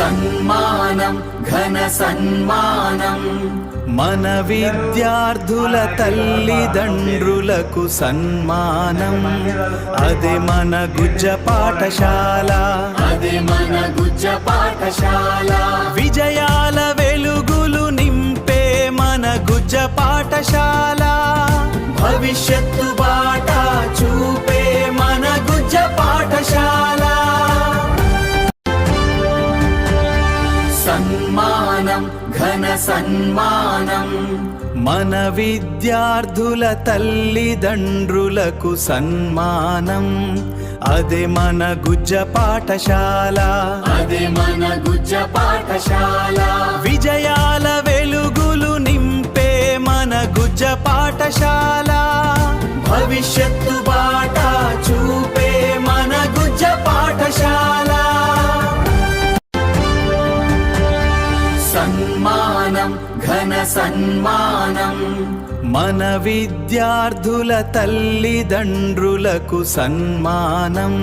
సన్మానం ఘన సన్మానం మన విద్యార్థుల తల్లిదండ్రులకు సన్మానం అదే మన గుజ్జ పాఠశాల అదే మన గుజ్జ పాఠశాల విజయాల వెలుగులు నింపే మన గుజ్జ పాఠశాల భవిష్యత్తు బాట చూపే మన గుజ్జ పాఠశాల సన్మానం ఘన సన్మానం మన విద్యార్థుల తల్లిదండ్రులకు సన్మానం అదే మన గుజ్జ పాఠశాల అదే మన గుజ్జ పాఠశాల విజయాల వెలుగులు నింపే మన గుజ్జ పాఠశాల భవిష్యత్తు బాట చూపే మన గుజ్జ పాఠశాల సన్మానం ఘన సన్మానం మన విద్యార్థుల తల్లిదండ్రులకు సన్మానం